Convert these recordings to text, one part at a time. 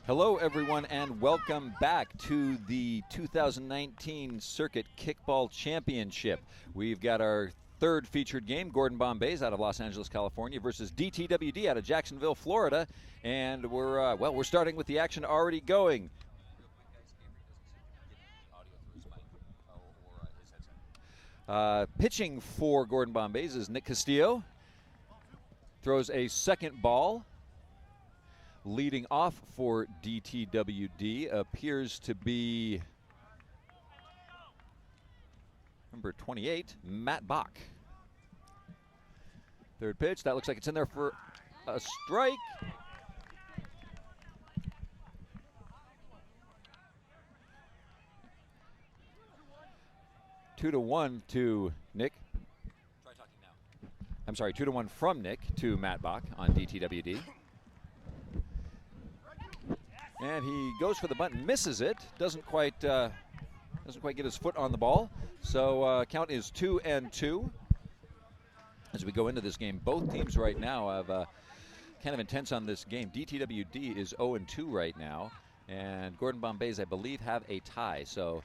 Hello, everyone, and welcome back to the 2019 Circuit Kickball Championship. We've got our third featured game, Gordon Bombays out of Los Angeles, California versus DTWD out of Jacksonville, Florida. And we're starting with the action already going. Pitching for Gordon Bombays is Nick Castillo. Throws a second ball. Leading off for DTWD appears to be number 28, Matt Bach. Third pitch, that looks like it's in there for a strike. Two to one to Nick. Try talking now. I'm sorry, 2-1 from Nick to Matt Bach on DTWD. And he goes for the bunt, misses it, doesn't quite get his foot on the ball. So count is 2-2. As we go into this game, both teams right now have kind of intense on this game. DTWD is 0-2 right now, and Gordon Bombays, I believe, have a tie. So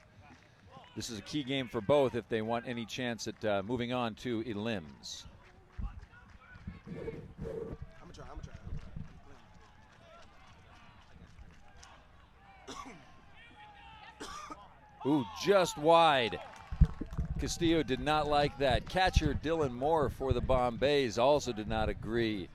this is a key game for both if they want any chance at moving on to elims. I'm gonna try. Ooh, just wide. Castillo did not like that. Catcher Dylan Moore for the Bombays also did not agree.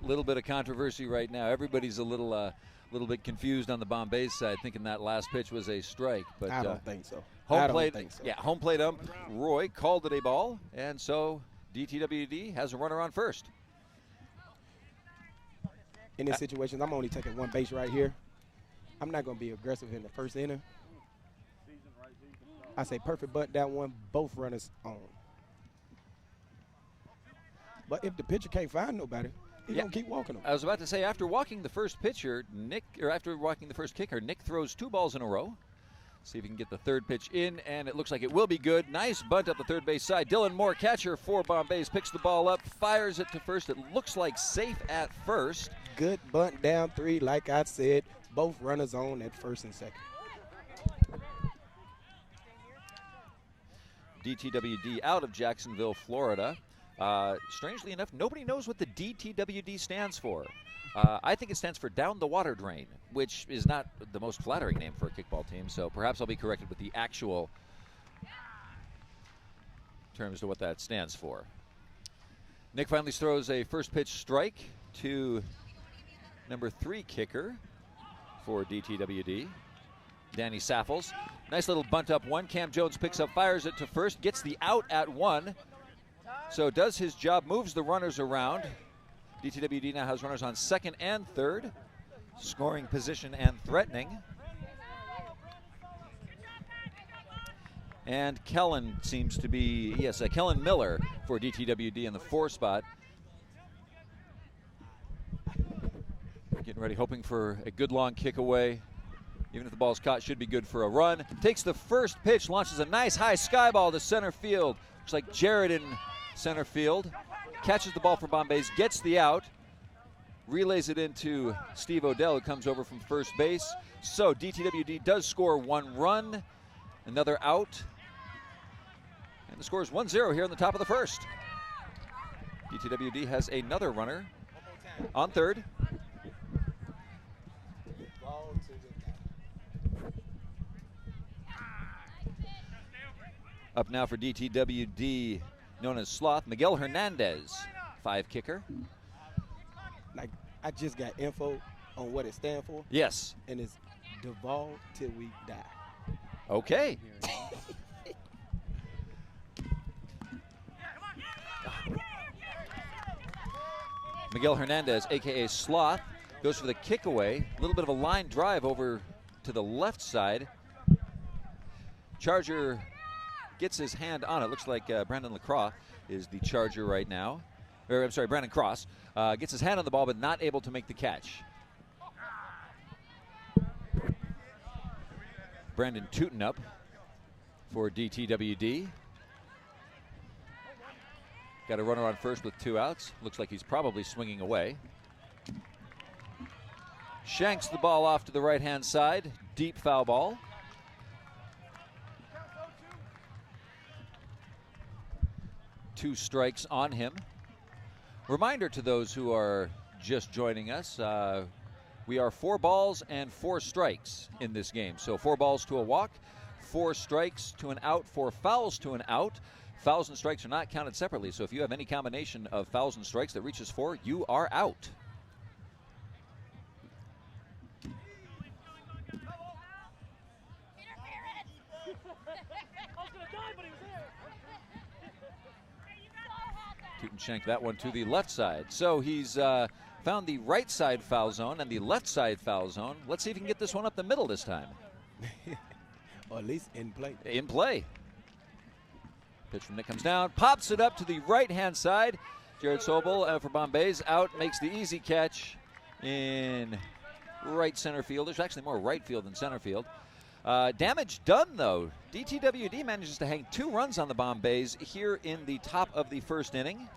Little bit of controversy right now. Everybody's a little bit confused on the Bombays side, thinking that last pitch was a strike. But I don't think so. Home plate ump Roy called it a ball, and so DTWD has a runner on first. In this situation, I'm only taking one base right here. I'm not going to be aggressive in the first inning. I say perfect bunt down one, both runners on. But if the pitcher can't find nobody, he's going to keep walking them. I was about to say, after walking the first kicker, Nick throws 2 balls in a row. See if he can get the third pitch in, and it looks like it will be good. Nice bunt up the third base side. Dylan Moore, catcher for Bombays, picks the ball up, fires it to first. It looks like safe at first. Good bunt down 3, like I said. Both runners on at first and second. DTWD out of Jacksonville, Florida. Strangely enough, nobody knows what the DTWD stands for. I think it stands for down the water drain, which is not the most flattering name for a kickball team, so perhaps I'll be corrected with the actual terms to what that stands for. Nick finally throws a first pitch strike to number 3 kicker for DTWD, Danny Saffels. Nice little bunt up one. Cam Jones picks up, fires it to first, gets the out at 1. So does his job, moves the runners around. DTWD now has runners on second and third, scoring position and threatening. And Kellen seems to be, Kellen Miller for DTWD in the 4 spot. Getting ready, hoping for a good long kick away. Even if the ball's caught, should be good for a run. Takes the first pitch, launches a nice high sky ball to center field. Looks like Jared in center field. Catches the ball for Bombays, gets the out. Relays it into Steve Odell, who comes over from first base. So DTWD does score 1 run, another out. And the score is 1-0 here in the top of the first. DTWD has another runner on third. Up now for DTWD, known as Sloth, Miguel Hernandez, 5 kicker. Like, I just got info on what it stands for. Yes. And it's Duval till we die. Okay. Miguel Hernandez, a.k.a. Sloth, goes for the kick away. A little bit of a line drive over to the left side. Charger gets his hand on it. Looks like Brandon LaCroix is the Charger right now. Brandon Cross. Gets his hand on the ball, but not able to make the catch. Brandon Tootin up for DTWD. Got a runner on first with 2 outs. Looks like he's probably swinging away. Shanks the ball off to the right-hand side. Deep foul ball. Two strikes on him. Reminder to those who are just joining us, we are 4 balls and 4 strikes in this game. So 4 balls to a walk, 4 strikes to an out, 4 fouls to an out. Fouls and strikes are not counted separately, so if you have any combination of fouls and strikes that reaches 4, you are out. Shank that one to the left side. So he's found the right side foul zone and the left side foul zone. Let's see if he can get this one up the middle this time. Or at least in play. In play. Pitch from Nick comes down, pops it up to the right-hand side. Jared Sobel for Bombays out, makes the easy catch in right center field. There's actually more right field than center field. Damage done, though. DTWD manages to hang 2 runs on the Bombays here in the top of the first inning.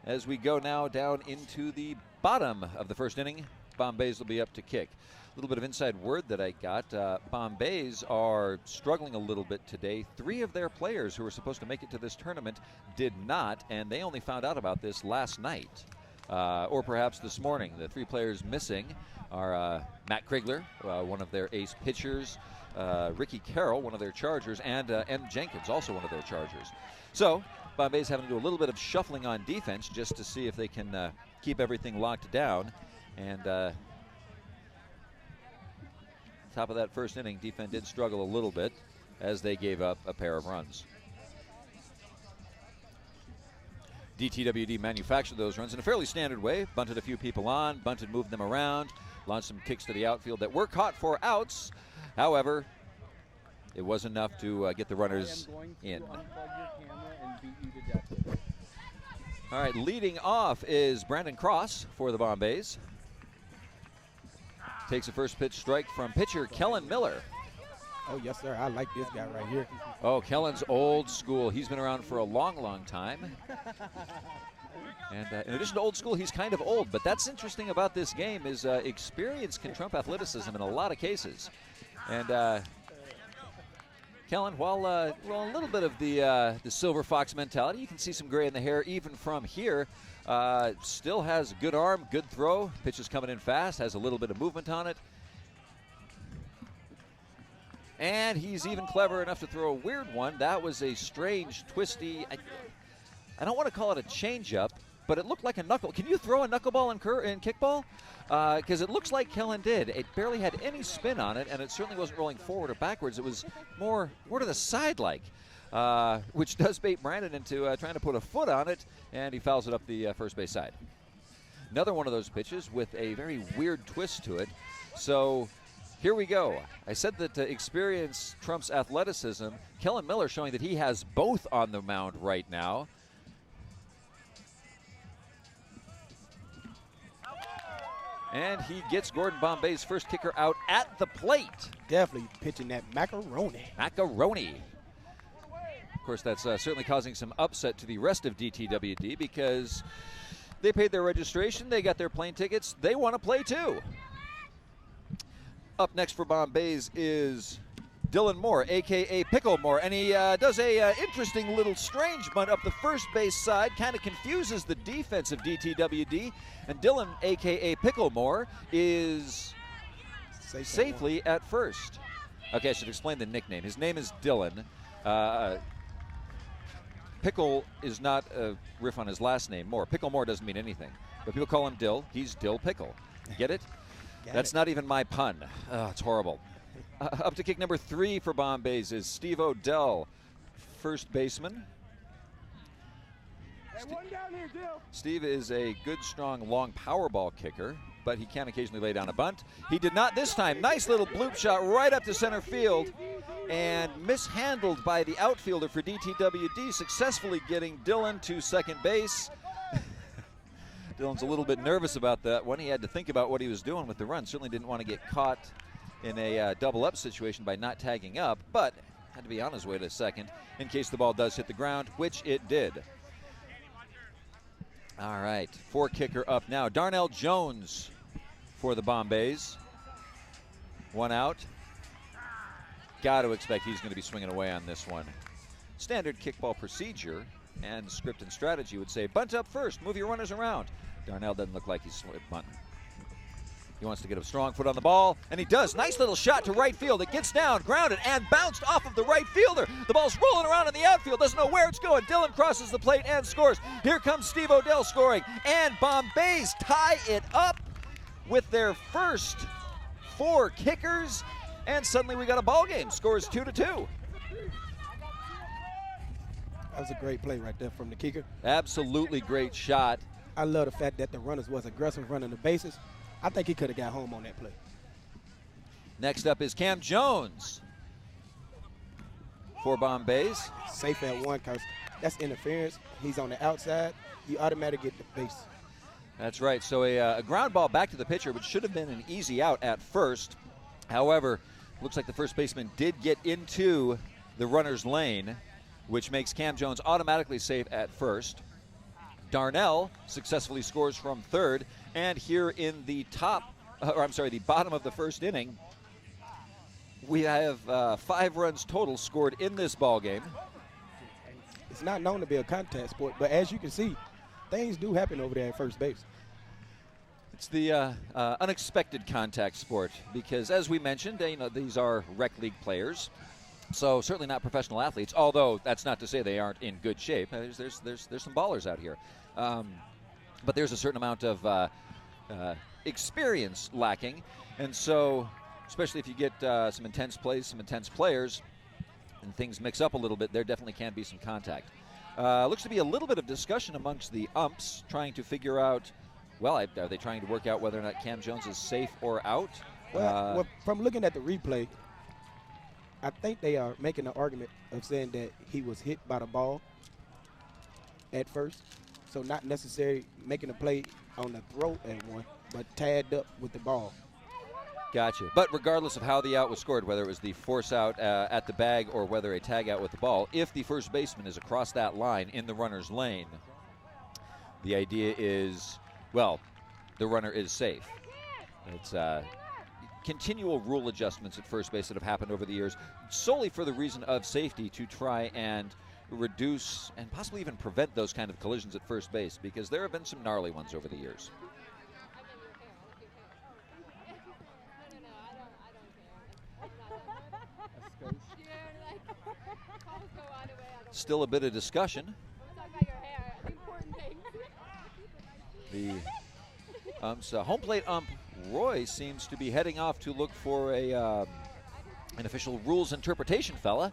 As we go now down into the bottom of the first inning, Bombays will be up to kick. A little bit of inside word that I got. Bombays are struggling a little bit today. 3 of their players who were supposed to make it to this tournament did not, and they only found out about this last night, or perhaps this morning. The 3 players missing are Matt Krigler, one of their ace pitchers, Ricky Carroll, one of their Chargers, and M. Jenkins, also one of their Chargers. So Bombay's having to do a little bit of shuffling on defense just to see if they can keep everything locked down. And top of that first inning, defense did struggle a little bit as they gave up a pair of runs. DTWD manufactured those runs in a fairly standard way. Bunted a few people on, bunted, moved them around, launched some kicks to the outfield that were caught for outs. However, it was enough to get the runners in. All right, leading off is Brandon Cross for the Bombays. Takes a first pitch strike from pitcher Kellen Miller. Oh, yes, sir. I like this guy right here. Oh, Kellen's old school. He's been around for a long, long time. And in addition to old school, he's kind of old. But that's interesting about this game is experience can trump athleticism in a lot of cases. And Kellen, while a little bit of the Silver Fox mentality, you can see some gray in the hair even from here. Still has a good arm, good throw. Pitch is coming in fast, has a little bit of movement on it. And he's even clever enough to throw a weird one. That was a strange, twisty, I don't want to call it a changeup, but it looked like a knuckle. Can you throw a knuckleball in kickball? Because it looks like Kellen did. It barely had any spin on it, and it certainly wasn't rolling forward or backwards. It was more to the side like, which does bait Brandon into trying to put a foot on it, and he fouls it up the first base side. Another one of those pitches with a very weird twist to it. So here we go. I said that experience trumps athleticism. Kellen Miller showing that he has both on the mound right now. And he gets Gordon Bombay's first kicker out at the plate. Definitely pitching that macaroni. Macaroni. Of course, that's certainly causing some upset to the rest of DTWD because they paid their registration, they got their plane tickets, they want to play too. Up next for Bombays is Dylan Moore, a.k.a. Pickle Moore, and he does a interesting little strange bunt up the first base side, kind of confuses the defense of DTWD, and Dylan, a.k.a. Pickle Moore, is safely at first. Okay, I should explain the nickname. His name is Dylan. Pickle is not a riff on his last name, Moore. Pickle Moore doesn't mean anything, but people call him Dill. He's Dill Pickle. Get it? That's not even my pun. Oh, it's horrible. Up to kick number 3 for Bombays is Steve Odell, first baseman. Steve is a good, strong, long power ball kicker, but he can occasionally lay down a bunt. He did not this time. Nice little bloop shot right up to center field and mishandled by the outfielder for DTWD, successfully getting Dylan to second base. Dylan's a little bit nervous about that one. He had to think about what he was doing with the run. Certainly didn't want to get caught in a double-up situation by not tagging up, but had to be on his way to second in case the ball does hit the ground, which it did. All right, 4 kicker up now. Darnell Jones for the Bombays. 1 out. Got to expect he's going to be swinging away on this one. Standard kickball procedure and script and strategy would say bunt up first, move your runners around. Darnell doesn't look like he's bunting. He wants to get a strong foot on the ball, and he does. Nice little shot to right field. It gets down, grounded, and bounced off of the right fielder. The ball's rolling around in the outfield, doesn't know where it's going. Dylan crosses the plate and scores. Here comes Steve Odell scoring, and Bombays tie it up with their first 4 kickers, and suddenly we got a ball game. Scores 2-2. That was a great play right there from the kicker. Absolutely great shot. I love the fact that the runners was aggressive running the bases. I think he could have got home on that play. Next up is Cam Jones for Bombays. Safe at 1 because that's interference. He's on the outside. You automatically get the base. That's right. So a ground ball back to the pitcher, which should have been an easy out at first. However, looks like the first baseman did get into the runner's lane, which makes Cam Jones automatically safe at first. Darnell successfully scores from third, and here in the the bottom of the first inning, we have 5 runs total scored in this ball game. It's not known to be a contact sport, but as you can see, things do happen over there at first base. It's the unexpected contact sport because, as we mentioned, these are rec league players, so certainly not professional athletes. Although that's not to say they aren't in good shape. There's some ballers out here, but there's a certain amount of experience lacking, and so especially if you get some intense plays, some intense players, and things mix up a little bit, there definitely can be some contact. Looks to be a little bit of discussion amongst the umps trying to figure out, well, are they trying to work out whether or not Cam Jones is safe or out? Well, from looking at the replay, I think they are making an argument of saying that he was hit by the ball at first, so not necessarily making a play on the throw at 1, but tagged up with the ball. Gotcha. But regardless of how the out was scored, whether it was the force out at the bag or whether a tag out with the ball, if the first baseman is across that line in the runner's lane, the idea is, well, the runner is safe. It's continual rule adjustments at first base that have happened over the years solely for the reason of safety, to try and reduce and possibly even prevent those kind of collisions at first base, because there have been some gnarly ones over the years. Still a bit of discussion. The home plate ump Roy seems to be heading off to look for an official rules interpretation fella.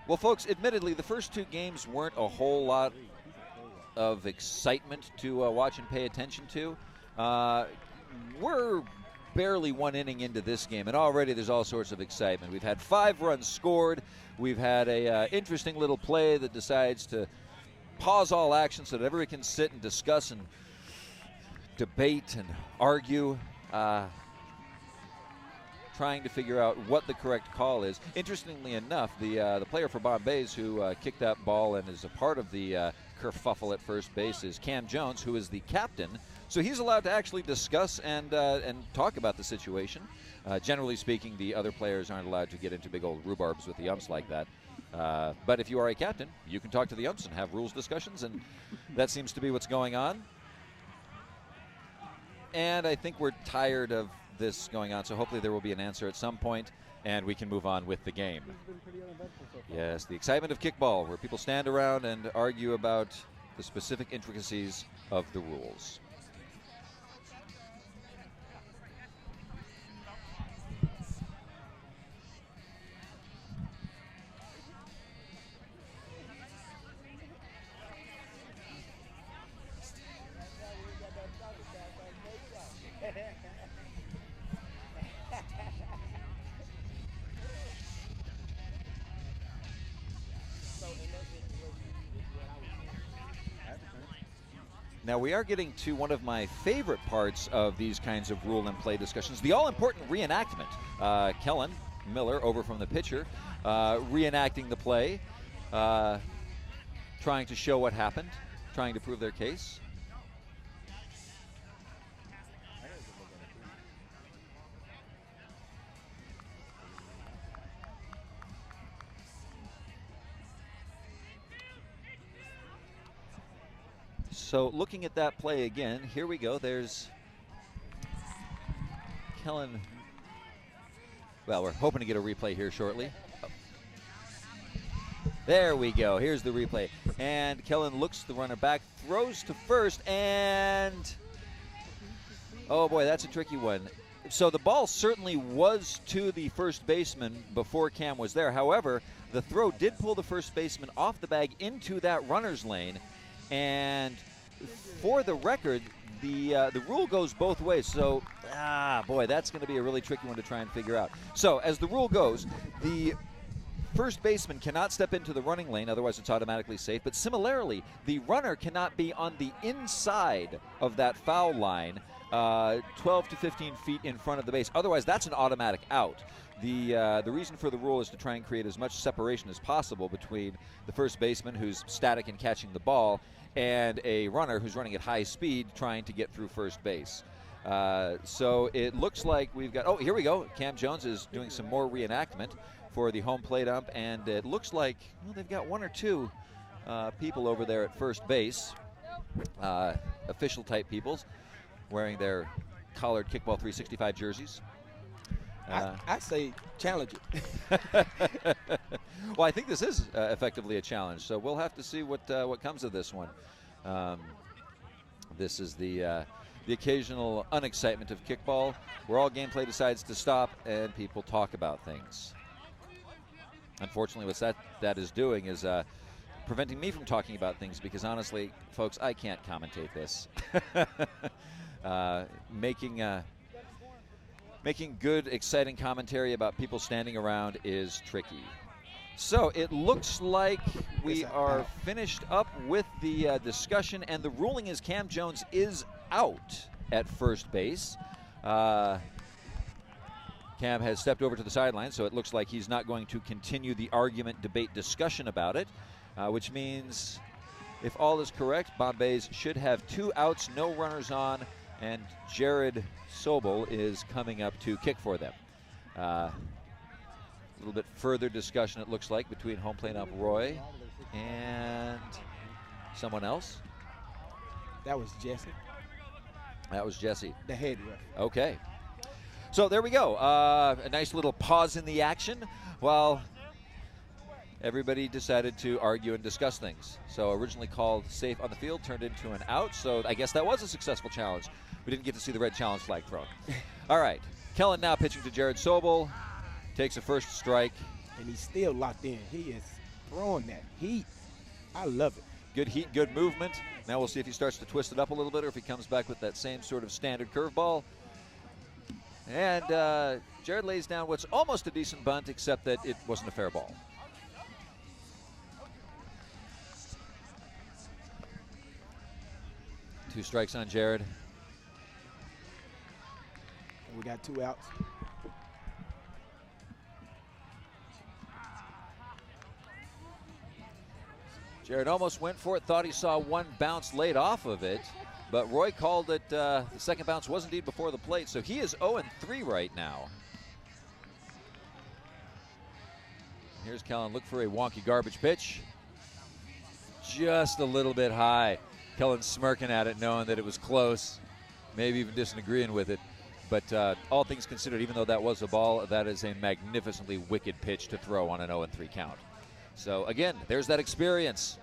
Well, folks, admittedly, the first 2 games weren't a whole lot of excitement to watch and pay attention to. We're barely 1 inning into this game, and already there's all sorts of excitement. We've had 5 runs scored. We've had a interesting little play that decides to pause all action so that everybody can sit and discuss and debate and argue, trying to figure out what the correct call is. Interestingly enough, the player for Bombays who kicked that ball and is a part of the kerfuffle at first base is Cam Jones, who is the captain. So he's allowed to actually discuss and talk about the situation. Generally speaking, the other players aren't allowed to get into big old rhubarbs with the umps like that. But if you are a captain, you can talk to the umps and have rules discussions, and that seems to be what's going on. And I think we're tired of this going on, so hopefully there will be an answer at some point, and we can move on with the game. Yes, the excitement of kickball, where people stand around and argue about the specific intricacies of the rules. Now we are getting to one of my favorite parts of these kinds of rule and play discussions, the all-important reenactment. Kellen Miller, over from the pitcher, reenacting the play, trying to show what happened, trying to prove their case. So looking at that play again, here we go. There's Kellen. Well, we're hoping to get a replay here shortly. Oh. There we go. Here's the replay. And Kellen looks the runner back, throws to first, and oh boy, that's a tricky one. So the ball certainly was to the first baseman before Cam was there. However, the throw did pull the first baseman off the bag into that runner's lane. And for the record, the rule goes both ways. So, boy, that's going to be a really tricky one to try and figure out. So, as the rule goes, the first baseman cannot step into the running lane, otherwise it's automatically safe. But similarly, the runner cannot be on the inside of that foul line, 12 to 15 feet in front of the base. Otherwise, that's an automatic out. The reason for the rule is to try and create as much separation as possible between the first baseman, who's static and catching the ball, and a runner who's running at high speed trying to get through first base. So it looks like we've got, oh, here we go. Cam Jones is doing some more reenactment for the home plate ump, and it looks like, well, they've got one or two people over there at first base, official type peoples, wearing their collared Kickball 365 jerseys. I say challenge it. Well, I think this is effectively a challenge, so we'll have to see what comes of this one. This is the occasional unexcitement of kickball, where all gameplay decides to stop and people talk about things. Unfortunately, what that is doing is preventing me from talking about things, because honestly, folks, I can't commentate this. Making good, exciting commentary about people standing around is tricky. So it looks like we are finished up with the discussion, and the ruling is Cam Jones is out at first base. Cam has stepped over to the sideline, so it looks like he's not going to continue the argument, debate, discussion about it, which means if all is correct, Bombays should have 2 outs, no runners on, and Jared Sobel is coming up to kick for them. A little bit further discussion, it looks like, between home plate ump Roy and someone else. That was Jesse. That was Jesse. The head ref. Okay. So there we go. A nice little pause in the action while everybody decided to argue and discuss things. So originally called safe on the field, turned into an out. So I guess that was a successful challenge. We didn't get to see the red challenge flag thrown. All right. Kellen now pitching to Jared Sobel. Takes a first strike. And he's still locked in. He is throwing that heat. I love it. Good heat, good movement. Now we'll see if he starts to twist it up a little bit, or if he comes back with that same sort of standard curveball. And Jared lays down what's almost a decent bunt, except that it wasn't a fair ball. Two strikes on Jared. And we got 2 outs. Jared almost went for it, thought he saw one bounce laid off of it, but Roy called it, the second bounce was indeed before the plate, so he is 0-3 right now. Here's Kellen, look for a wonky garbage pitch. Just a little bit high. Kellen smirking at it, knowing that it was close, maybe even disagreeing with it. But all things considered, even though that was a ball, that is a magnificently wicked pitch to throw on an 0-3 count. So again, there's that experience.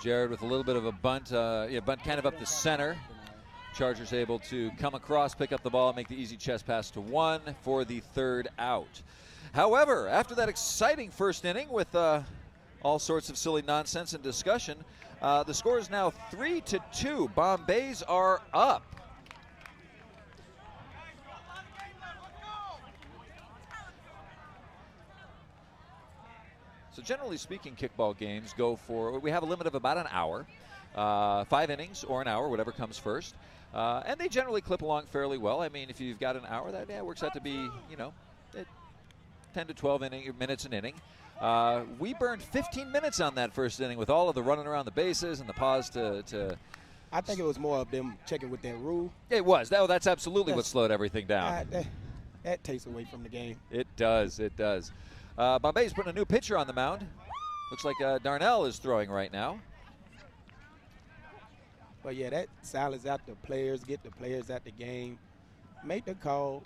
Jared with a little bit of a bunt, bunt kind of up the center. Chargers able to come across, pick up the ball, make the easy chest pass to 1 for the 3rd out. However, after that exciting first inning with all sorts of silly nonsense and discussion, the score is now 3-2. Bombays are up. So generally speaking, kickball games go for, we have a limit of about an hour, 5 innings or an hour, whatever comes first. And they generally clip along fairly well. I mean, if you've got an hour, that works out to be, 10 to 12 minutes an inning. We burned 15 minutes on that first inning with all of the running around the bases and the pause to I think it was more of them checking with that rule. It was. That's absolutely what slowed everything down. That takes away from the game. It does. It does. Bombay's putting a new pitcher on the mound. Looks like Darnell is throwing right now. But yeah, that silence out the players, get the players out the game, make the call,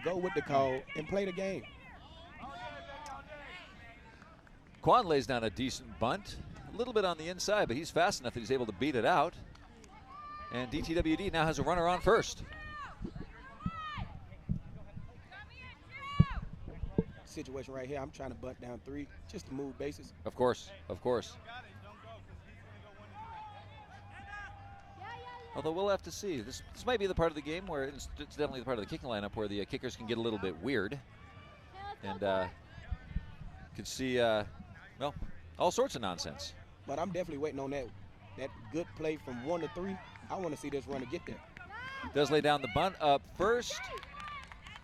go with the call, and play the game. Quan lays down a decent bunt. A little bit on the inside, but he's fast enough that he's able to beat it out. And DTWD now has a runner on first. Situation right here, I'm trying to bunt down 3 just to move bases. Of course, of course. Although we'll have to see. This might be the part of the game where it's definitely the part of the kicking lineup where the kickers can get a little bit weird. And could see, well, all sorts of nonsense. But I'm definitely waiting on that good play from 1 to 3. I want to see this runner get there. Does lay down the bunt up first.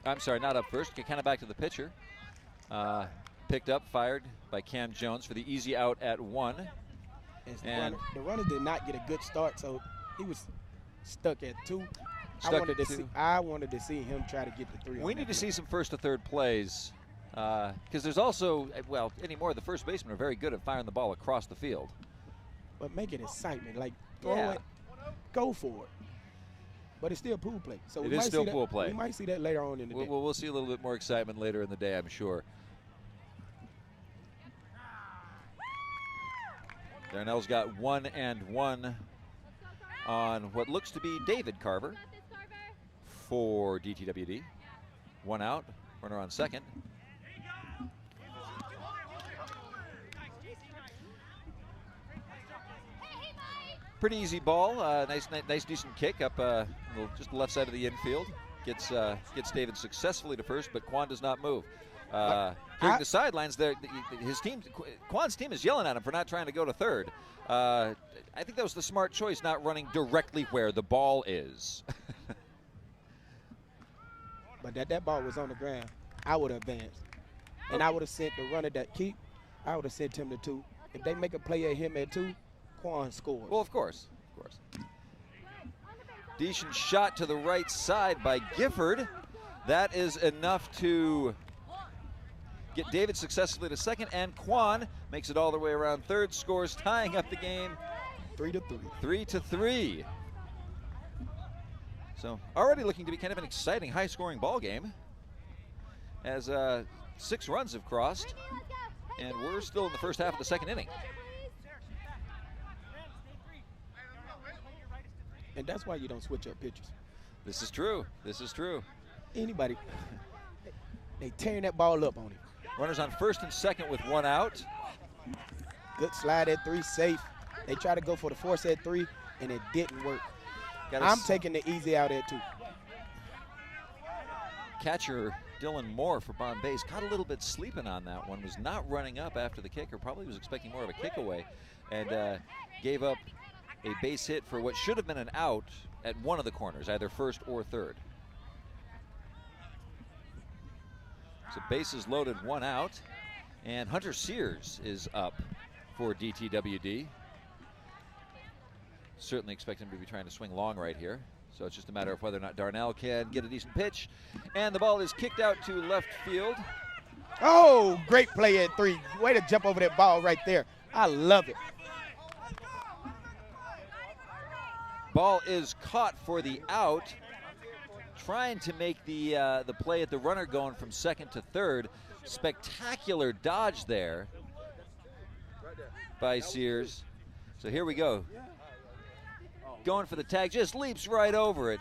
I'm sorry, not up first. Get kind of back to the pitcher. Picked up, fired by Cam Jones for the easy out at 1. And the runner did not get a good start, so he was stuck at 2. I wanted to see him try to get the 3. We need to see some first to third plays because there's also, well, anymore the first basemen are very good at firing the ball across the field. But make it excitement, like throw it, go for it. But it's still pool play. So it is still pool play. We might see that later on in the day. We'll see a little bit more excitement later in the day, I'm sure. Darnell's got 1 and 1 on what looks to be David Carver for DTWD. 1 out, runner on second. Pretty easy ball, nice decent kick up just the left side of the infield. Gets David successfully to first, but Quan does not move. During the sidelines, Quan's team is yelling at him for not trying to go to third. I think that was the smart choice, not running directly where the ball is. But that ball was on the ground, I would have advanced. And I would have sent the runner that keep, I would have sent him to 2. If they make a play at him at 2, Quan scores. Well, of course. Decent shot to the right side by Gifford. That is enough to get David successfully to second, and Quan makes it all the way around third, scores, tying up the game 3-3. 3-3. So already looking to be kind of an exciting, high-scoring ball game as 6 runs have crossed, and we're still in the first half of the second inning. And that's why you don't switch up pitches. This is true. Anybody, they tearing that ball up on him. Runners on first and second with 1 out. Good slide at 3, safe. They try to go for the force at 3, and it didn't work. I'm taking the easy out at 2. Catcher Dylan Moore for Bombays got a little bit sleeping on that one, was not running up after the kicker, probably was expecting more of a kick away, and gave up a base hit for what should have been an out at one of the corners, either first or third. So bases loaded, 1 out, and Hunter Sears is up for DTWD. Certainly expect him to be trying to swing long right here. So it's just a matter of whether or not Darnell can get a decent pitch. And the ball is kicked out to left field. Oh, great play at 3. Way to jump over that ball right there. I love it. Ball is caught for the out. Trying to make the play at the runner going from second to third. Spectacular dodge there by Sears. So here we go. Going for the tag, just leaps right over it.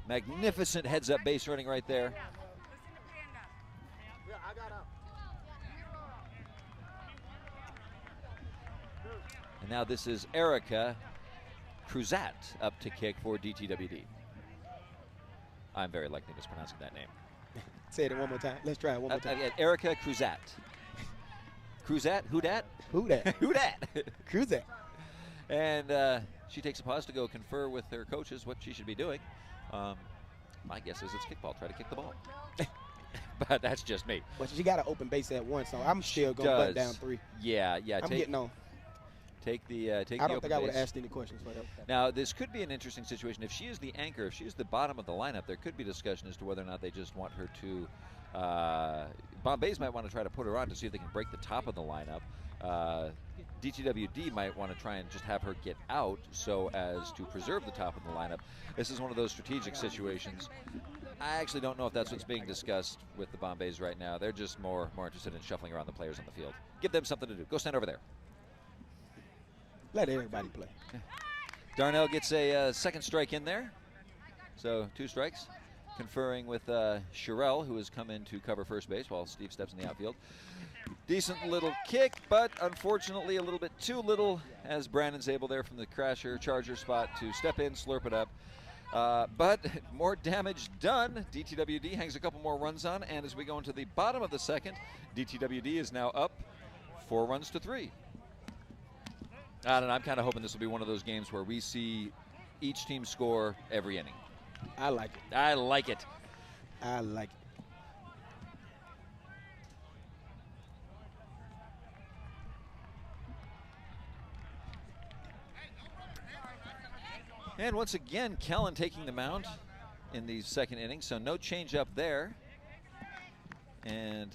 Magnificent heads-up base running right there. And now this is Erica Cruzat up to kick for DTWD. I'm very likely mispronouncing that name. Say it one more time. Let's try it one more time. Erica Cruzat. Cruzat? Who dat? Who dat? Who dat? Cruzat. And she takes a pause to go confer with her coaches what she should be doing. My guess is it's kickball. Try to kick the ball. But that's just me. But she got an open base at 1, so I'm still going to butt down 3. Yeah. I'm getting on. Take the I don't think I would have asked any questions for that. Now, this could be an interesting situation. If she is the anchor, if she is the bottom of the lineup, there could be discussion as to whether or not they just want her to Bombays might want to try to put her on to see if they can break the top of the lineup. DTWD might want to try and just have her get out so as to preserve the top of the lineup. This is one of those strategic situations. I actually don't know if that's what's being discussed with the Bombays right now. They're just more interested in shuffling around the players on the field. Give them something to do. Go stand over there. Let everybody play. Yeah. Darnell gets a second strike in there. So 2 strikes. Conferring with Sherelle, who has come in to cover first base while Steve steps in the outfield. Decent little kick, but unfortunately a little bit too little, as Brandon's able there from the crasher charger spot to step in, slurp it up. But more damage done. DTWD hangs a couple more runs on, and as we go into the bottom of the second, DTWD is now up 4 runs to 3. I don't know, I'm kind of hoping this will be one of those games where we see each team score every inning. I like it. I like it. I like it. And once again, Kellen taking the mound in the second inning, so no change up there. And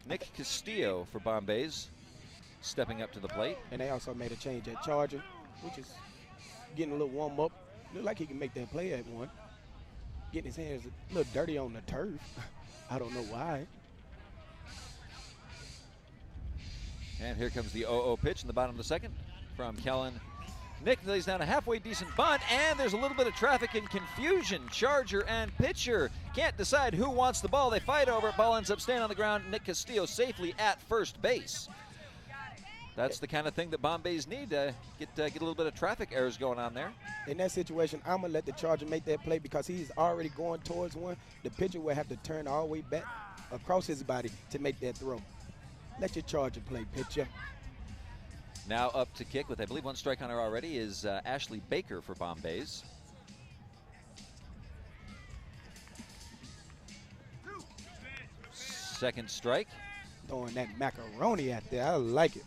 Nick Castillo for Bombays stepping up to the plate. And they also made a change at Charger, which is getting a little warm up. Look like he can make that play at one. Getting his hands a little dirty on the turf. I don't know why. And here comes the 0-0 pitch in the bottom of the second from Kellen. Nick lays down a halfway decent bunt, and there's a little bit of traffic and confusion. Charger and pitcher can't decide who wants the ball. They fight over it. Ball ends up staying on the ground. Nick Castillo safely at first base. That's the kind of thing that Bombays need to get a little bit of traffic errors going on there. In that situation, I'm going to let the Charger make that play because he's already going towards one. The pitcher will have to turn all the way back across his body to make that throw. Let your Charger play, pitcher. Now up to kick with, I believe, 1 strike on her already is Ashley Baker for Bombays. Second strike. Throwing that macaroni out there. I like it.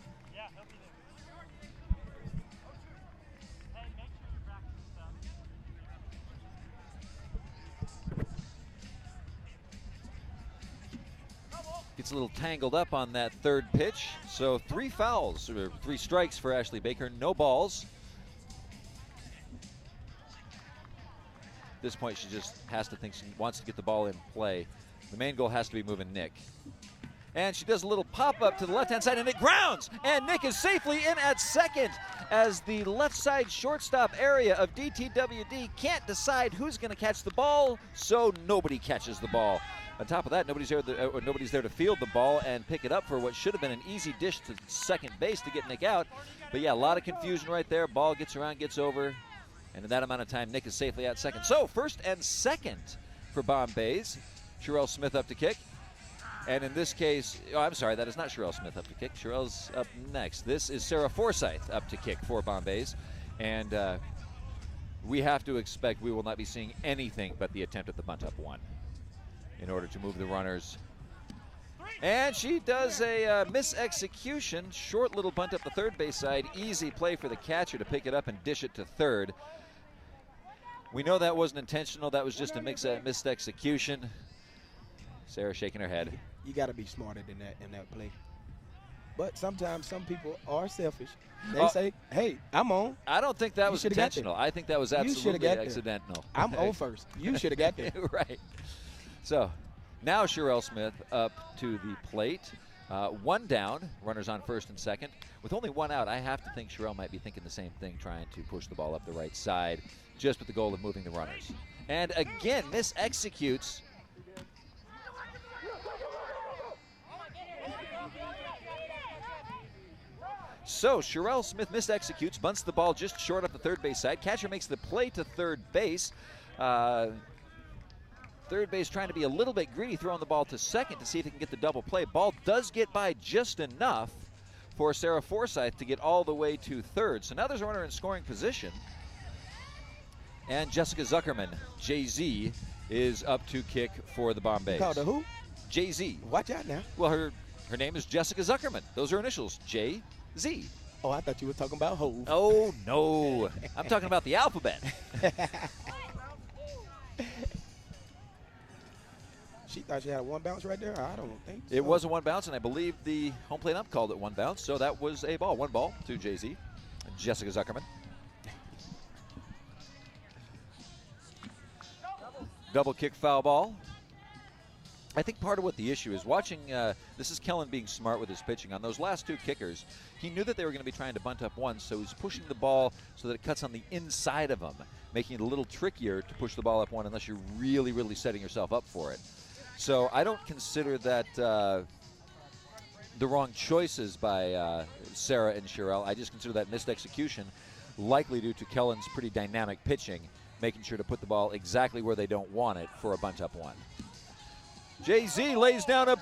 Gets a little tangled up on that third pitch. So 3 fouls, or 3 strikes for Ashley Baker, no balls. At this point, she just has to think she wants to get the ball in play. The main goal has to be moving Nick. And she does a little pop-up to the left-hand side, and it grounds! And Nick is safely in at second as the left side shortstop area of DTWD can't decide who's going to catch the ball, so nobody catches the ball. On top of that, nobody's there to field the ball and pick it up for what should have been an easy dish to second base to get Nick out. But yeah, a lot of confusion right there. Ball gets around, gets over, and in that amount of time, Nick is safely at second. So first and second for Bombays. Sherelle Smith up to kick. And in this case, oh, I'm sorry, that is not Sherelle Smith up to kick. Sherelle's up next. This is Sarah Forsyth up to kick for Bombays. And we have to expect we will not be seeing anything but the attempt at the bunt up 1 in order to move the runners. And she does a mis-execution. Short little bunt up the third base side. Easy play for the catcher to pick it up and dish it to third. We know that wasn't intentional. That was just a missed execution. Sarah shaking her head. You got to be smarter than that in that play. But sometimes some people are selfish. They say, hey, I'm on. I don't think that was intentional. I think that was absolutely accidental. I'm on first. You should have got there. Right. So now Sherelle Smith up to the plate. 1 down, runners on first and second. With only 1 out, I have to think Sherelle might be thinking the same thing, trying to push the ball up the right side, just with the goal of moving the runners. And again, mis-executes. So Sherelle Smith mis-executes, bunts the ball just short up the third base side. Catcher makes the play to third base. Third base trying to be a little bit greedy, throwing the ball to second to see if he can get the double play. Ball does get by just enough for Sarah Forsyth to get all the way to third. So now there's a runner in scoring position. And Jessica Zuckerman, JZ, is up to kick for the Bombays. Called her who? JZ. Watch out now. Well, her name is Jessica Zuckerman. Those are initials, JZ. Oh, I thought you were talking about Hove. Oh, no. I'm talking about the alphabet. She thought she had a one bounce right there. I don't think so. It was a one bounce, and I believe the home plate ump called it one bounce, so that was a ball. One ball to Jay-Z. Jessica Zuckerman. Double kick foul ball. I think part of what the issue is watching, this is Kellen being smart with his pitching. On those last two kickers, he knew that they were going to be trying to bunt up one, so he's pushing the ball so that it cuts on the inside of him, making it a little trickier to push the ball up one unless you're really, really setting yourself up for it. So I don't consider that the wrong choices by Sarah and Sherelle. I just consider that missed execution, likely due to Kellen's pretty dynamic pitching, making sure to put the ball exactly where they don't want it for a bunt up one. Jay-Z lays down a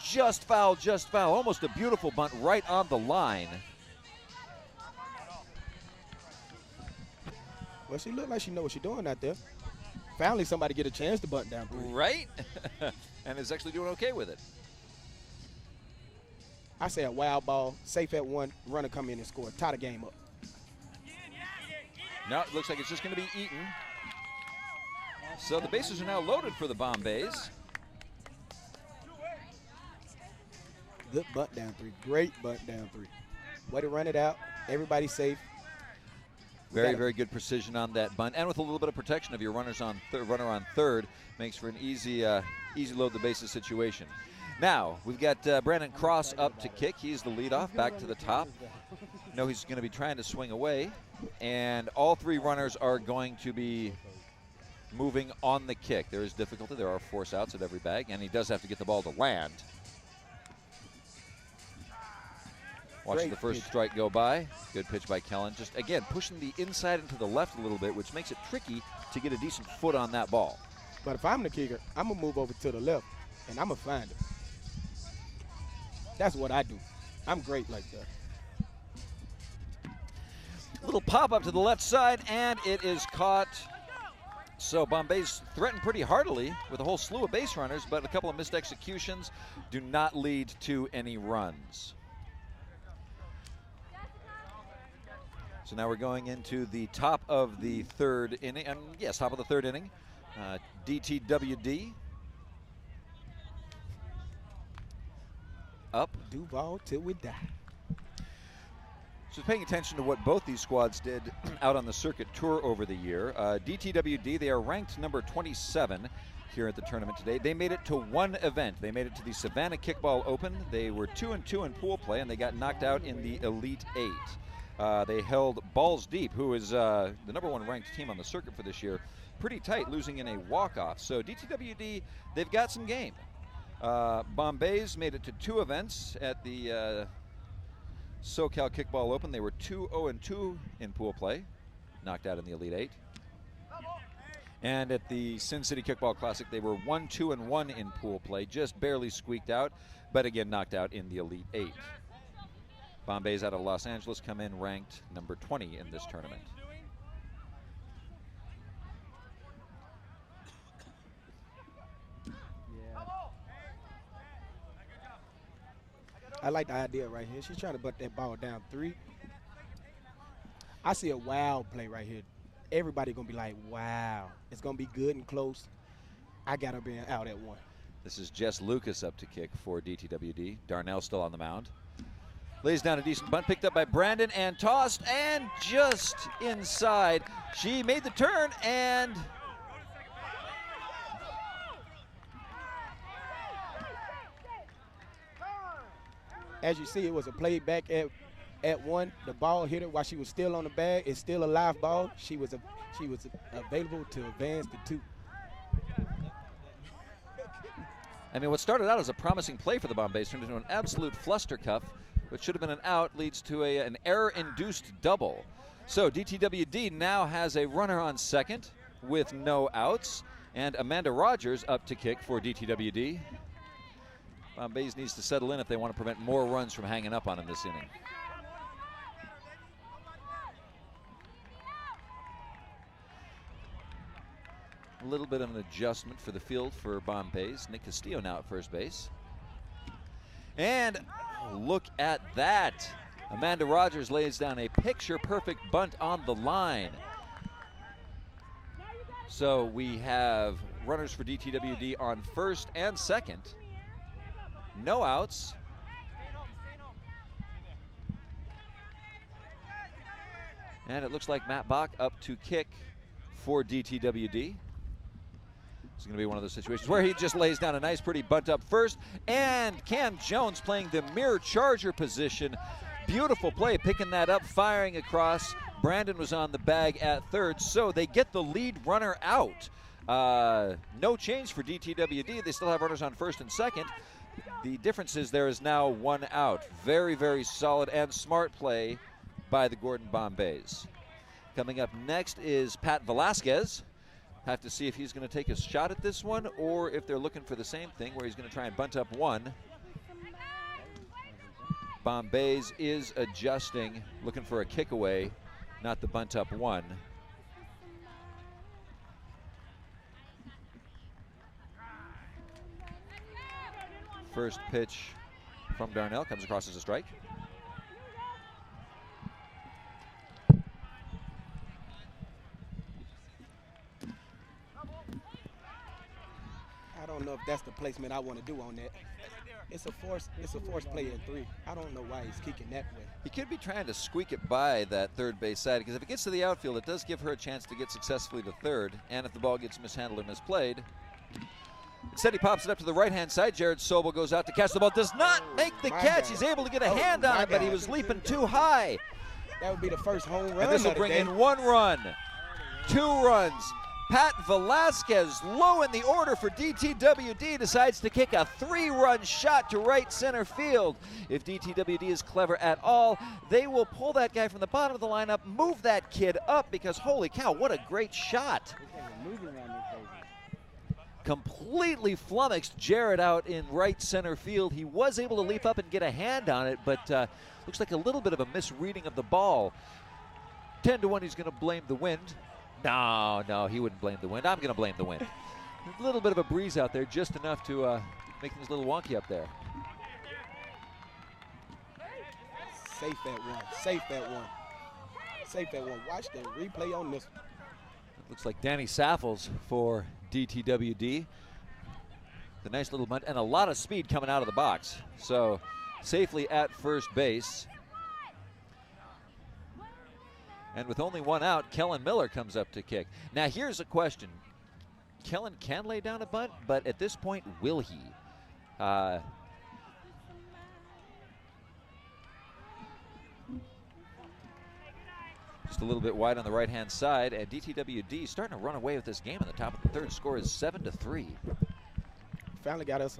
just foul, almost a beautiful bunt right on the line. Well, she looked like she knows what she's doing out there. Finally, somebody get a chance to bunt down three. Right? And is actually doing okay with it. I say a wild ball, safe at one, runner come in and score, tie the game up. No, it looks like it's just going to be Eaton. So the bases are now loaded for the Bombays. Good bunt down three. Great bunt down three. Way to run it out. Everybody's safe. Very, very good precision on that bunt, and with a little bit of protection of your runner on third, makes for an easy load the bases situation. Now we've got Brandon Cross up to kick. He's the leadoff, back to the top. No, he's going to be trying to swing away, and all three runners are going to be moving on the kick. There is difficulty. There are force outs at every bag, and he does have to get the ball to land. Watching the first strike go by. Good pitch by Kellen. Just, again, pushing the inside into the left a little bit, which makes it tricky to get a decent foot on that ball. But if I'm the kicker, I'm going to move over to the left, and I'm going to find it. That's what I do. I'm great like that. Little pop up to the left side, and it is caught. So Bombay's threatened pretty heartily with a whole slew of base runners, but a couple of missed executions do not lead to any runs. So now we're going into the top of the third inning. Yes, top of the third inning. DTWD. Up. Duval till we die. So paying attention to what both these squads did out on the circuit tour over the year. DTWD, they are ranked number 27 here at the tournament today. They made it to one event. They made it to the Savannah Kickball Open. They were 2-2 in pool play, and they got knocked out in the Elite Eight. They held Balls Deep, who is the number one ranked team on the circuit for this year, pretty tight, losing in a walk-off. So DTWD, they've got some game. Bombays made it to two events at the SoCal Kickball Open. They were 2-0-2 in pool play, knocked out in the Elite Eight. And at the Sin City Kickball Classic, they were 1-2-1 in pool play, just barely squeaked out, but again knocked out in the Elite Eight. Bombays out of Los Angeles come in ranked number 20 in this tournament. I like the idea right here. She's trying to butt that ball down three. I see a wild play right here. Everybody gonna be like, wow. It's gonna be good and close. I got her being out at one. This is Jess Lucas up to kick for DTWD. Darnell still on the mound. Lays down a decent bunt, picked up by Brandon and tossed, and just inside. She made the turn, and as you see, it was a play back at one. The ball hit her while she was still on the bag. It's still a live ball. She was available to advance to two. I mean, what started out as a promising play for the Bombays turned into an absolute flustercuff, which should have been an out, leads to an error-induced double. So DTWD now has a runner on second with no outs, and Amanda Rogers up to kick for DTWD. Bombays needs to settle in if they want to prevent more runs from hanging up on him this inning. A little bit of an adjustment for the field for Bombays. Nick Castillo now at first base. And look at that. Amanda Rogers lays down a picture-perfect bunt on the line. So we have runners for DTWD on first and second. No outs. And it looks like Matt Bach up to kick for DTWD. It's going to be one of those situations where he just lays down a nice, pretty bunt up first. And Cam Jones playing the mirror charger position. Beautiful play, picking that up, firing across. Brandon was on the bag at third, so they get the lead runner out. No change for DTWD. They still have runners on first and second. The difference is there is now one out. Very, very solid and smart play by the Gordon Bombays. Coming up next is Pat Velasquez. Have to see if he's going to take a shot at this one or if they're looking for the same thing where he's going to try and bunt up one. Bombays is adjusting, looking for a kick away, not the bunt up one. First pitch from Darnell comes across as a strike. I don't know if that's the placement I want to do on that. It's a force play in 3. I don't know why he's kicking that way. He could be trying to squeak it by that third base side, because if it gets to the outfield, it does give her a chance to get successfully to third, and if the ball gets mishandled or misplayed. Instead, he pops it up to the right-hand side. Jared Sobel goes out to catch the ball. Does not make the catch. He's able to get a hand on it, but he was leaping too high. That would be the first home run. And this will bring in 1 run, 2 runs. Pat Velasquez, low in the order for DTWD, decides to kick a 3-run shot to right center field. If DTWD is clever at all, they will pull that guy from the bottom of the lineup, move that kid up, because holy cow, what a great shot. Completely flummoxed Jared out in right center field. He was able to leap up and get a hand on it, but looks like a little bit of a misreading of the ball. 10-1, he's going to blame the wind. No, he wouldn't blame the wind. I'm going to blame the wind. A little bit of a breeze out there, just enough to make things a little wonky up there. Safe that one. Safe that one. Safe that one. Watch the replay on this. Looks like Danny Saffels for DTWD. The nice little bunt and a lot of speed coming out of the box. So safely at first base. And with only 1 out, Kellen Miller comes up to kick. Now here's a question. Kellen can lay down a bunt, but at this point, will he? Just a little bit wide on the right-hand side, and DTWD starting to run away with this game in the top of the third. Score is 7-3. Finally got us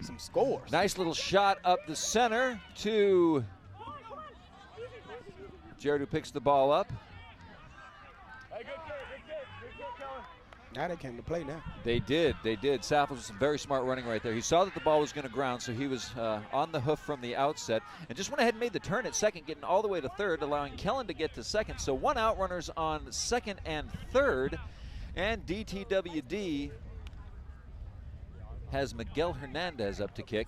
some scores. Nice little shot up the center to Jared, who picks the ball up. Now they came to play now. They did. Saffels was some very smart running right there. He saw that the ball was going to ground, so he was on the hoof from the outset and just went ahead and made the turn at second, getting all the way to third, allowing Kellen to get to second. So 1 out, runners on second and third. And DTWD has Miguel Hernandez up to kick.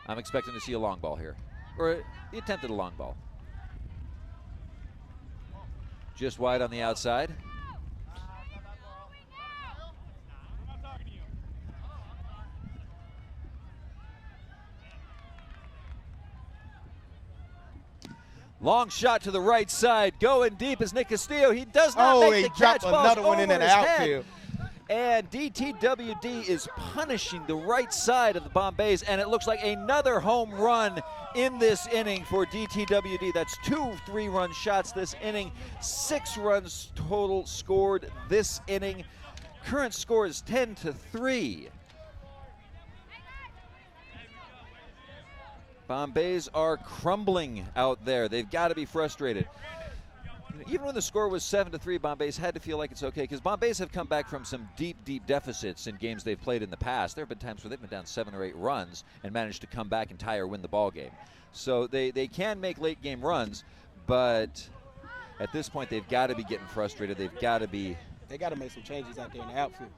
I'm expecting to see a long ball here. Or he attempted a long ball. Just wide on the outside. Long shot to the right side, going deep is Nick Castillo. He does not make the catch. Dropped another one into the outfield. And DTWD is punishing the right side of the Bombays, and it looks like another home run in this inning for DTWD. That's 2 3-run shots this inning. 6 runs total scored this inning. Current score is 10-3. Bombays are crumbling out there. They've got to be frustrated. Even when the score was 7-3, Bombays had to feel like it's okay, because Bombays have come back from some deep deficits in games they've played in the past. There have been times where they've been down 7 or 8 runs and managed to come back and tie or win the ball game. So they can make late game runs, but at this point they've got to be getting frustrated. They got to make some changes out there in the outfield.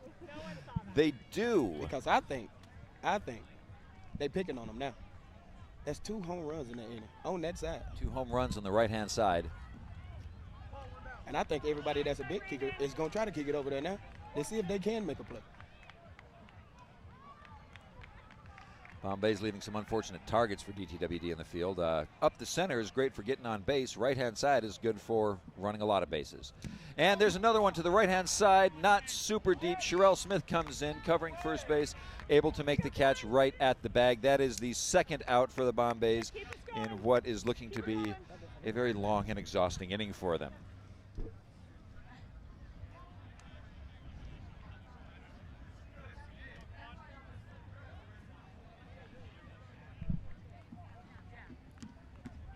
They do. Because I think they're picking on them now. That's 2 home runs in that inning on that side. 2 home runs on the right-hand side. And I think everybody that's a big kicker is going to try to kick it over there now. to see if they can make a play. Bombay's leaving some unfortunate targets for DTWD in the field. Up the center is great for getting on base. Right-hand side is good for running a lot of bases. And there's another one to the right-hand side, not super deep. Sherelle Smith comes in, covering first base, able to make the catch right at the bag. That is the second out for the Bombays in what is looking to be a very long and exhausting inning for them.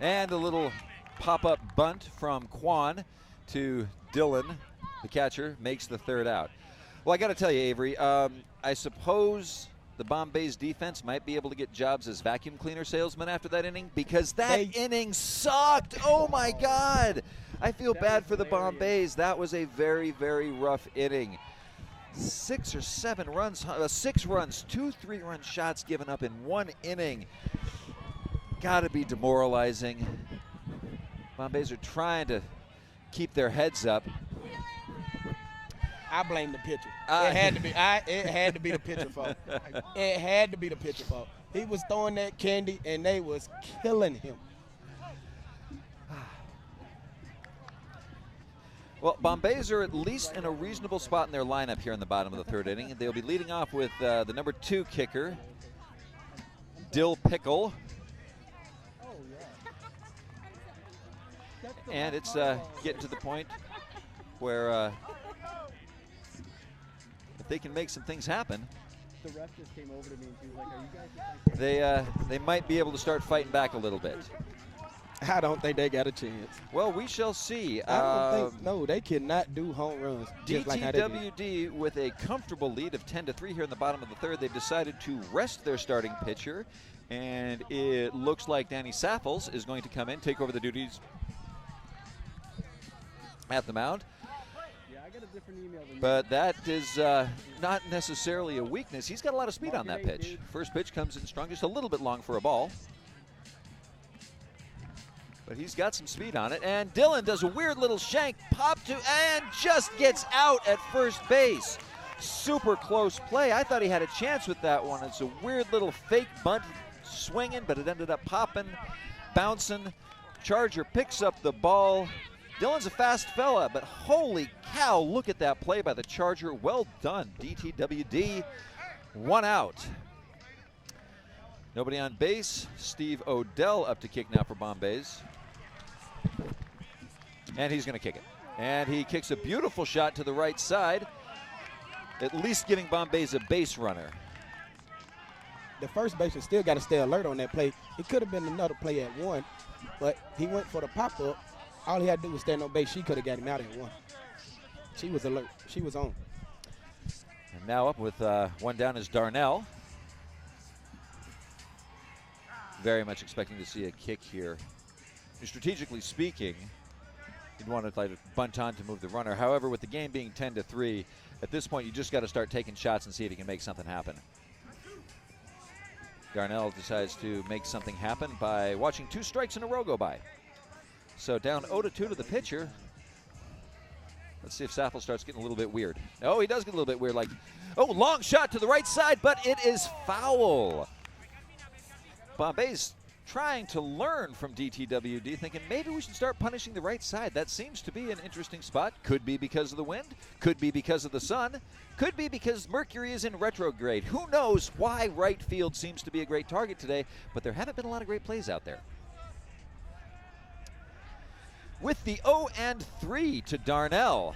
And a little pop-up bunt from Quan to Dylan, the catcher, makes the third out. Well, I got to tell you, Avery, I suppose the Bombay's defense might be able to get jobs as vacuum cleaner salesmen after that inning, because that inning sucked. Oh, my God. I feel bad for the Bombays. That was a very, very rough inning. 6 or 7 runs, 6 runs, 2 3-run shots given up in one inning. Got to be demoralizing. Bombays are trying to keep their heads up. I blame the pitcher. It had to be. It had to be the pitcher fault. It had to be the pitcher fault. He was throwing that candy, and they was killing him. Well, Bombays are at least in a reasonable spot in their lineup here in the bottom of the third inning. They'll be leading off with the number 2 kicker, Dill Pickle. And it's getting to the point where if they can make some things happen, the ref just came over to me and she was like, "Are you guys?" they might be able to start fighting back a little bit. I don't think they got a chance. Well, we shall see. I don't think, no, they cannot do home runs. DTWD with a comfortable lead of 10-3 here in the bottom of the third. They've decided to rest their starting pitcher, and it looks like Danny Saffels is going to come in, take over the duties at the mound. Yeah, I got a different email than but that is not necessarily a weakness. He's got a lot of speed on that pitch. First pitch comes in strong, just a little bit long for a ball. But he's got some speed on it. And Dylan does a weird little shank, pop to, and just gets out at first base. Super close play. I thought he had a chance with that one. It's a weird little fake bunt swinging, but it ended up popping, bouncing. Charger picks up the ball. Dylan's a fast fella, but holy cow, look at that play by the Charger. Well done, DTWD. 1 out. Nobody on base. Steve Odell up to kick now for Bombays. And he's going to kick it. And he kicks a beautiful shot to the right side, at least giving Bombays a base runner. The first baseman still got to stay alert on that play. It could have been another play at 1, but he went for the pop-up. All he had to do was stand on base. She could have got him out at 1. She was alert. She was on. And now up with 1 down is Darnell. Very much expecting to see a kick here. Strategically speaking, you'd want to like bunt on to move the runner. However, with the game being 10-3, at this point you just got to start taking shots and see if you can make something happen. Darnell decides to make something happen by watching 2 strikes in a row go by. So down 0-2 to the pitcher. Let's see if Saffel starts getting a little bit weird. Oh, he does get a little bit weird. Like, oh, long shot to the right side, but it is foul. Bombay's trying to learn from DTWD, thinking maybe we should start punishing the right side. That seems to be an interesting spot. Could be because of the wind. Could be because of the sun. Could be because Mercury is in retrograde. Who knows why right field seems to be a great target today, but there haven't been a lot of great plays out there. With the 0-3 to Darnell.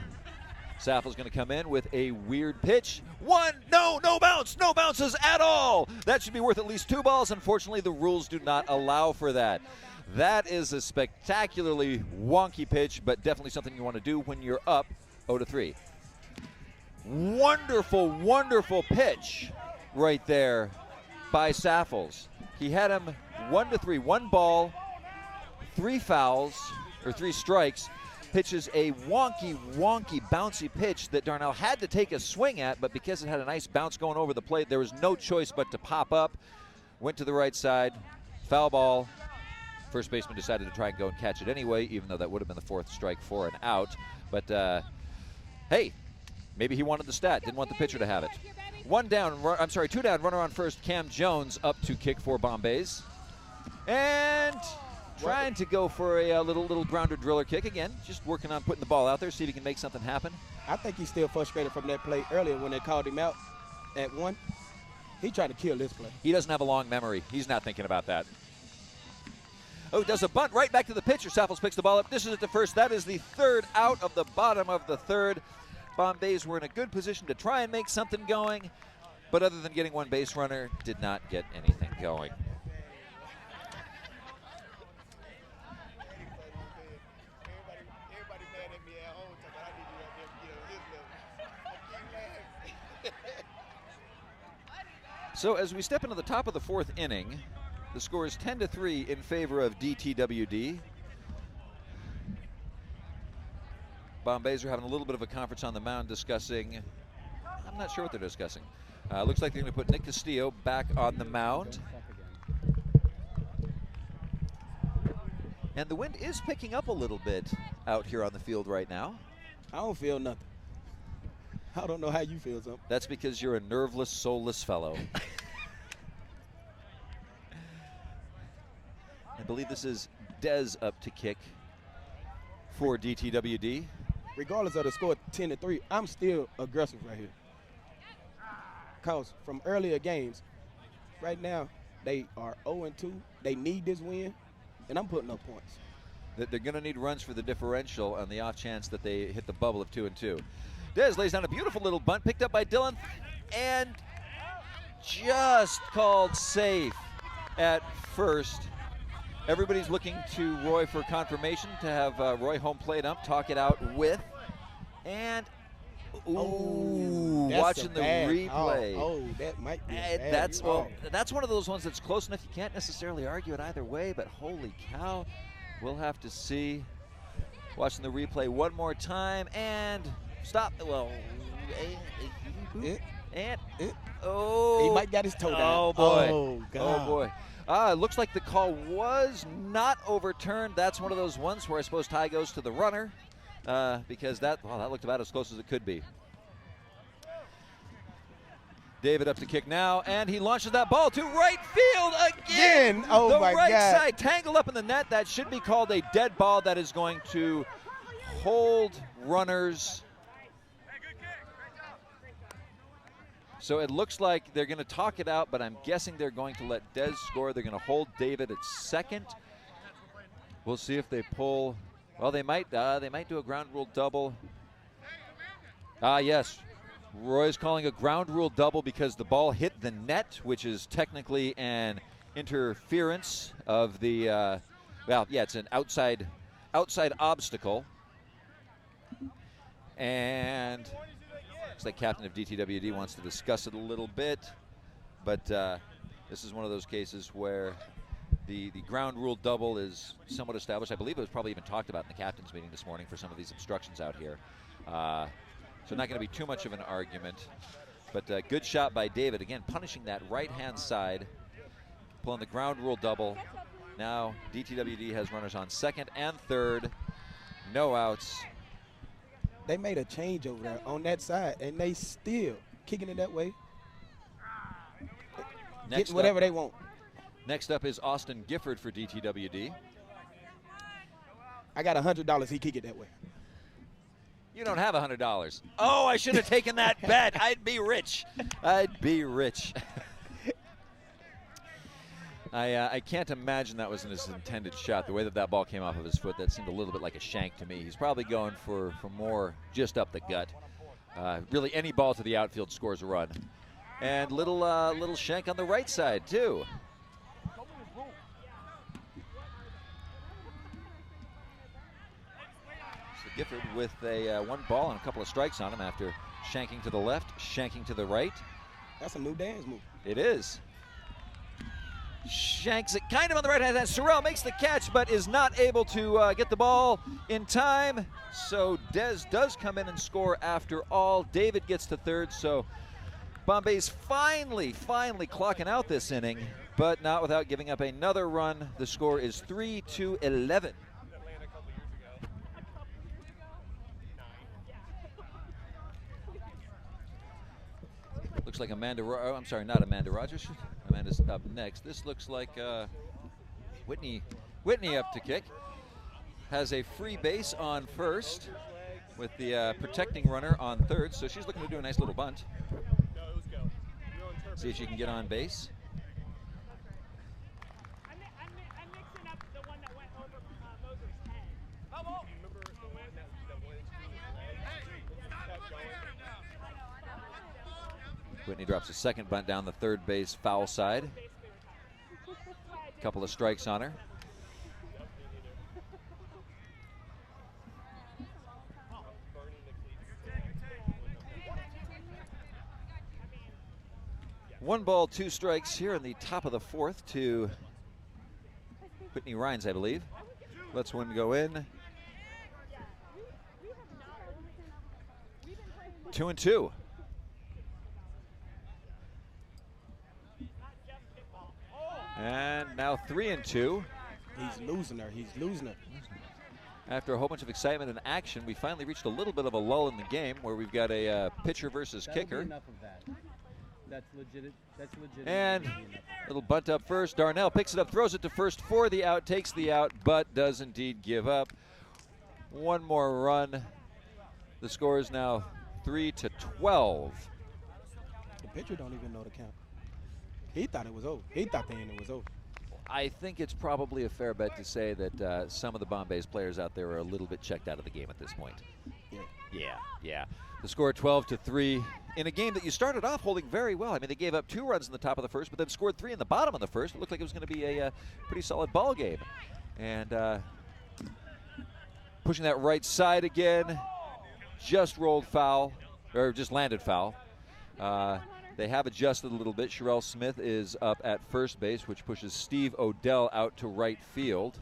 Saffel's going to come in with a weird pitch. No bounce, no bounces at all. That should be worth at least 2 balls. Unfortunately, the rules do not allow for that. That is a spectacularly wonky pitch, but definitely something you want to do when you're up 0-3. Wonderful, wonderful pitch right there by Saffels. He had him 1-3, 1 ball, 3 fouls, or 3 strikes. Pitches a wonky, bouncy pitch that Darnell had to take a swing at, but because it had a nice bounce going over the plate, there was no choice but to pop up. Went to the right side, foul ball. First baseman decided to try and go and catch it anyway, even though that would have been the 4th strike for an out. But, hey, Maybe he wanted the stat, didn't want the pitcher to have it. 2 down, runner on first. Cam Jones up to kick for Bombays. And trying to go for a little grounder driller kick again. Just working on putting the ball out there, see if he can make something happen. I think he's still frustrated from that play earlier when they called him out at 1. He tried to kill this play. He doesn't have a long memory. He's not thinking about that. Oh, does a bunt right back to the pitcher. Saffels picks the ball up. This is at the first. That is the 3rd out of the bottom of the 3rd. Bombays were in a good position to try and make something going, but other than getting 1 base runner, did not get anything going. So as we step into the top of the 4th inning, the score is 10-3 in favor of DTWD. Bombays are having a little bit of a conference on the mound discussing, I'm not sure what they're discussing. Looks like they're going to put Nick Castillo back on the mound. And the wind is picking up a little bit out here on the field right now. I don't feel nothing. I don't know how you feel, something. That's because you're a nerveless, soulless fellow. I believe this is Dez up to kick for DTWD. Regardless of the score 10-3, I'm still aggressive right here. Because from earlier games, right now, they are 0-2. They need this win, and I'm putting up points. They're going to need runs for the differential on the off chance that they hit the bubble of 2-2. Dez lays down a beautiful little bunt, picked up by Dylan, and just called safe at first. Everybody's looking to Roy for confirmation to have Roy home plate ump talk it out with. And, watching the replay. That might be a bad that's one of those ones that's close enough. You can't necessarily argue it either way, but holy cow, we'll have to see. Watching the replay one more time, and stop. Well, he might got his toe down. Oh, boy. Oh, God. Oh, boy. It looks like the call was not overturned. That's one of those ones where I suppose tie goes to the runner because that looked about as close as it could be. David up to kick now, and he launches that ball to right field again. Oh, my God. The right side tangled up in the net. That should be called a dead ball. That is going to hold runners. So it looks like they're going to talk it out, but I'm guessing they're going to let Dez score. They're going to hold David at second. We'll see if they pull. Well, they might do a ground rule double. Yes. Roy's calling a ground rule double because the ball hit the net, which is technically an interference of the, it's an outside obstacle. And looks like captain of DTWD wants to discuss it a little bit, but this is one of those cases where the ground rule double is somewhat established. I believe it was probably even talked about in the captain's meeting this morning for some of these obstructions out here. So not going to be too much of an argument, but good shot by David. Again, punishing that right-hand side, pulling the ground rule double. Now DTWD has runners on second and third, no outs. They made a change over there on that side, and they still kicking it that way. Getting whatever they want. Next up is Austin Gifford for DTWD. I got $100. He kick it that way. You don't have $100. Oh, I should have taken that bet. I'd be rich. I'd be rich. I can't imagine that was his intended shot. The way that ball came off of his foot, that seemed a little bit like a shank to me. He's probably going for more just up the gut. Really, any ball to the outfield scores a run. And little shank on the right side, too. So Gifford with a 1 ball and a couple of strikes on him after shanking to the left, shanking to the right. That's a new dance move. It is. Shanks it kind of on the right hand side. Sorrell makes the catch, but is not able to get the ball in time. So Dez does come in and score after all. David gets to third. So Bombay's finally clocking out this inning, but not without giving up another run. The score is 3-11. Looks like I'm sorry, not Amanda Rogers. Amanda's up next. This looks like Whitney up to kick. Has a free base on first with the protecting runner on third, so she's looking to do a nice little bunt. See if she can get on base. I'm mixing up the one that went over Moser's head. Whitney drops a second bunt down the third base foul side. Couple of strikes on her. One ball, two strikes here in the top of the fourth to Whitney Rhines, I believe. Let's one go in. 2-2. And now 3-2. He's losing her. He's losing her. After a whole bunch of excitement and action, we finally reached a little bit of a lull in the game where we've got a pitcher versus kicker. Enough of that. That's legit. That's legit. And little bunt up first. Darnell picks it up, throws it to first for the out, takes the out, but does indeed give up. One more run. The score is now 3-12. The pitcher don't even know the count. He thought it was over. He thought the inning was over. I think it's probably a fair bet to say that some of the Bombay's players out there are a little bit checked out of the game at this point. Yeah. The score 12-3 in a game that you started off holding very well. I mean, they gave up 2 runs in the top of the first, but then scored 3 in the bottom of the first. It looked like it was going to be a pretty solid ball game. And pushing that right side again, just rolled foul, or just landed foul. They have adjusted a little bit. Sherelle Smith is up at first base, which pushes Steve Odell out to right field.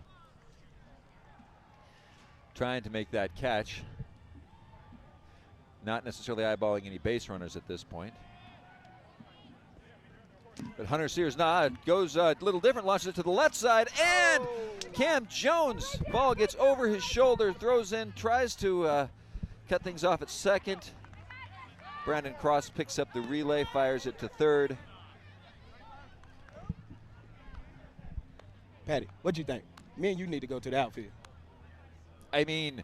Trying to make that catch. Not necessarily eyeballing any base runners at this point. But Hunter Sears goes a little different, launches it to the left side, and Cam Jones, ball gets over his shoulder, throws in, tries to cut things off at second. Brandon Cross picks up the relay, fires it to third. Patty, what'd you think? Me and you need to go to the outfield. I mean,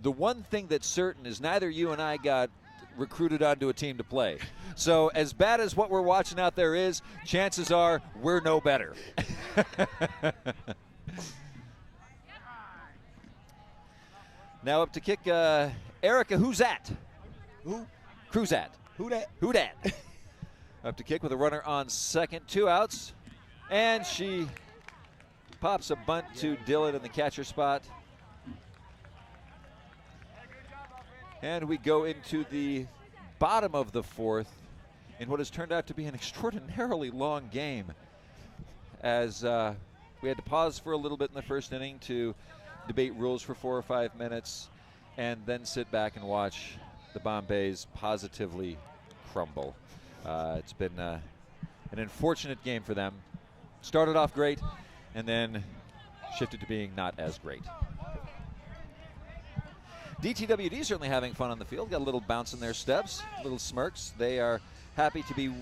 the one thing that's certain is neither you and I got recruited onto a team to play. So as bad as what we're watching out there is, chances are we're no better. Now up to kick Erica Who's-At. Who? Cruzat. Who that? Who dat? Up to kick with a runner on second, 2 outs. And she pops a bunt to Dillon in the catcher spot. And we go into the bottom of the fourth in what has turned out to be an extraordinarily long game, as we had to pause for a little bit in the first inning to debate rules for 4 or 5 minutes and then sit back and watch the Bombays positively crumble. It's been an unfortunate game for them. Started off great and then shifted to being not as great. DTWD certainly having fun on the field. Got a little bounce in their steps, little smirks. They are happy to be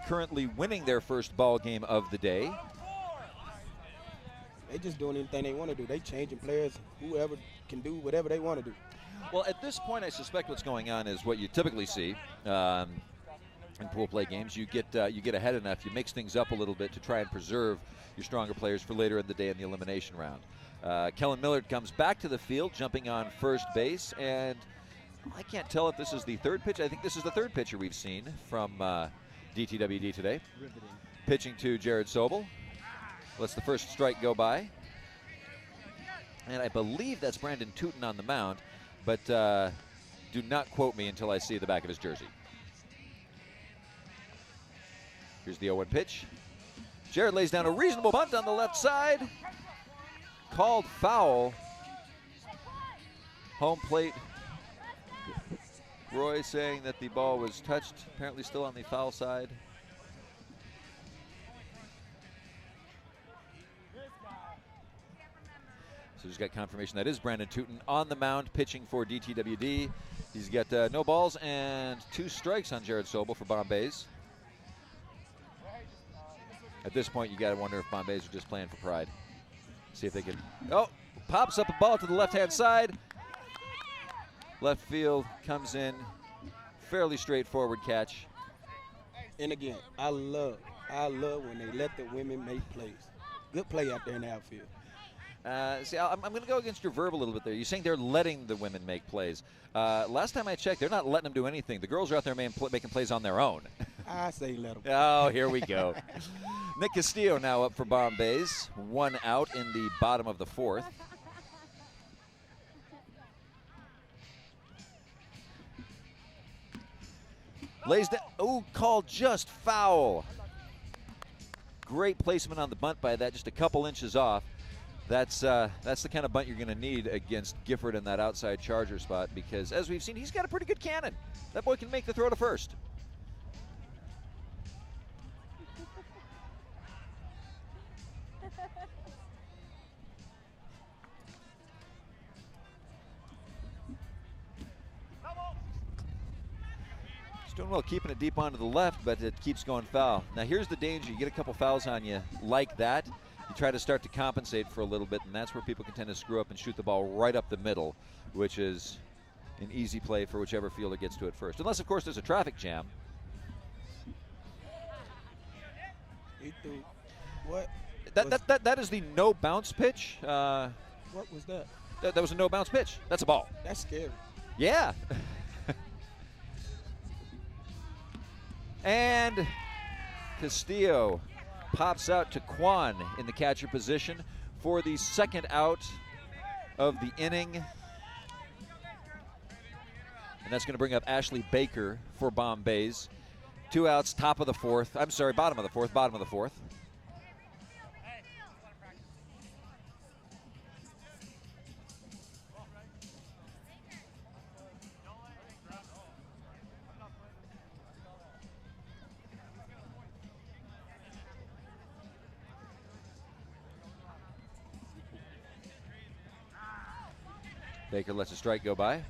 currently winning their first ball game of the day. They just doing anything they want to do. They changing players. Whoever can do whatever they want to do. Well, at this point, I suspect what's going on is what you typically see in pool play games. You get ahead enough, you mix things up a little bit to try and preserve your stronger players for later in the day in the elimination round. Kellen Millard comes back to the field, jumping on first base, and I can't tell if this is the third pitch. I think this is the third pitcher we've seen from DTWD today. Riveting. Pitching to Jared Sobel. Lets the first strike go by. And I believe that's Brandon Tootin on the mound, but do not quote me until I see the back of his jersey. Here's the 0-1 pitch. Jared lays down a reasonable bunt on the left side. Called foul. Home plate. Roy saying that the ball was touched, apparently still on the foul side. So just got confirmation that is Brandon Tootin on the mound pitching for DTWD. He's got no balls and 2 strikes on Jared Sobel for Bombays. At this point, you got to wonder if Bombays are just playing for pride. See if they can. Oh, pops up a ball to the left-hand side. Left field comes in. Fairly straightforward catch. And again, I love when they let the women make plays. Good play out there in the outfield. See, I'm going to go against your verb a little bit there. You're saying they're letting the women make plays. Last time I checked, they're not letting them do anything. The girls are out there making plays on their own. I say let them. Oh, here we go. Nick Castillo now up for Bombays. 1 out in the bottom of the 4th. Lays down. Oh, called just foul. Great placement on the bunt by that, just a couple inches off. That's the kind of bunt you're going to need against Gifford in that outside charger spot because, as we've seen, he's got a pretty good cannon. That boy can make the throw to first. He's doing well keeping it deep onto the left, but it keeps going foul. Now here's the danger. You get a couple fouls on you like that. You try to start to compensate for a little bit, and that's where people can tend to screw up and shoot the ball right up the middle, which is an easy play for whichever fielder gets to it first. Unless, of course, there's a traffic jam. He threw what? That is the no bounce pitch. What was that? That was a no bounce pitch. That's a ball. That's scary. Yeah. And Castillo pops out to Kwan in the catcher position for the 2nd out of the inning. And that's going to bring up Ashley Baker for Bombays. 2 outs, bottom of the 4th. Baker lets a strike go by.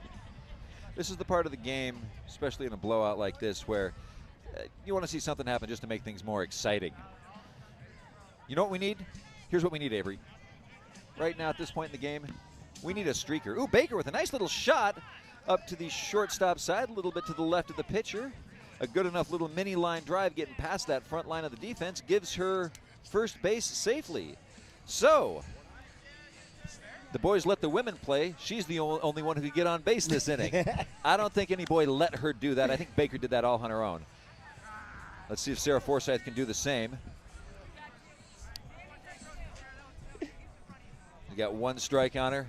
This is the part of the game, especially in a blowout like this, where you want to see something happen just to make things more exciting. You know what we need? Here's what we need, Avery. Right now at this point in the game, we need a streaker. Ooh, Baker with a nice little shot up to the shortstop side, a little bit to the left of the pitcher. A good enough little mini line drive getting past that front line of the defense gives her first base safely. So, the boys let the women play. She's the only one who could get on base this inning. I don't think any boy let her do that. I think Baker did that all on her own. Let's see if Sarah Forsyth can do the same. We got 1 strike on her.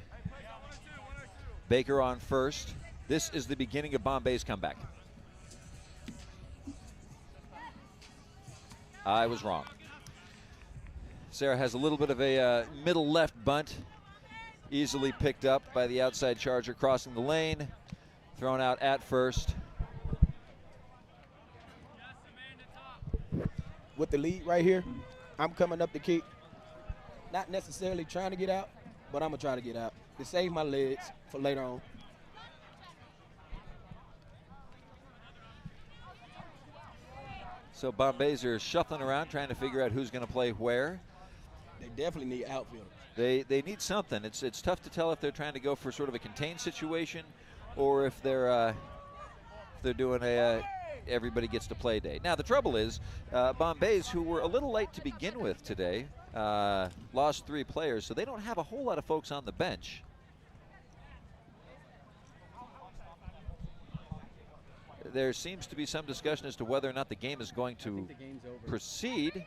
Baker on first. This is the beginning of Bombay's comeback. I was wrong. Sarah has a little bit of a middle left bunt. Easily picked up by the outside charger crossing the lane. Thrown out at first. With the lead right here, I'm coming up the kick. Not necessarily trying to get out, but I'm going to try to get out to save my legs for later on. So Bombays are shuffling around, trying to figure out who's going to play where. They definitely need outfielders. They need something. It's tough to tell if they're trying to go for sort of a contained situation or if they're doing a everybody gets to play day. Now the trouble is Bombays, who were a little late to begin with today, lost 3 players, so they don't have a whole lot of folks on the bench. There seems to be some discussion as to whether or not the game is going to proceed.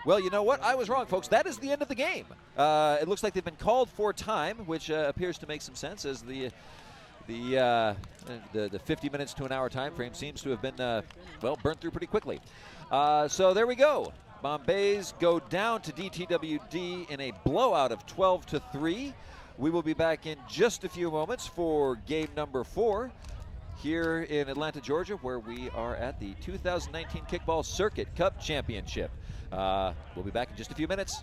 Well, you know what? I was wrong, folks. That is the end of the game. It looks like they've been called for time, which appears to make some sense, as the 50 minutes to an hour time frame seems to have been burnt through pretty quickly. So there we go. Bombays go down to DTWD in a blowout of 12-3. We will be back in just a few moments for game number 4 here in Atlanta, Georgia, where we are at the 2019 Kickball Circuit Cup Championship. We'll be back in just a few minutes.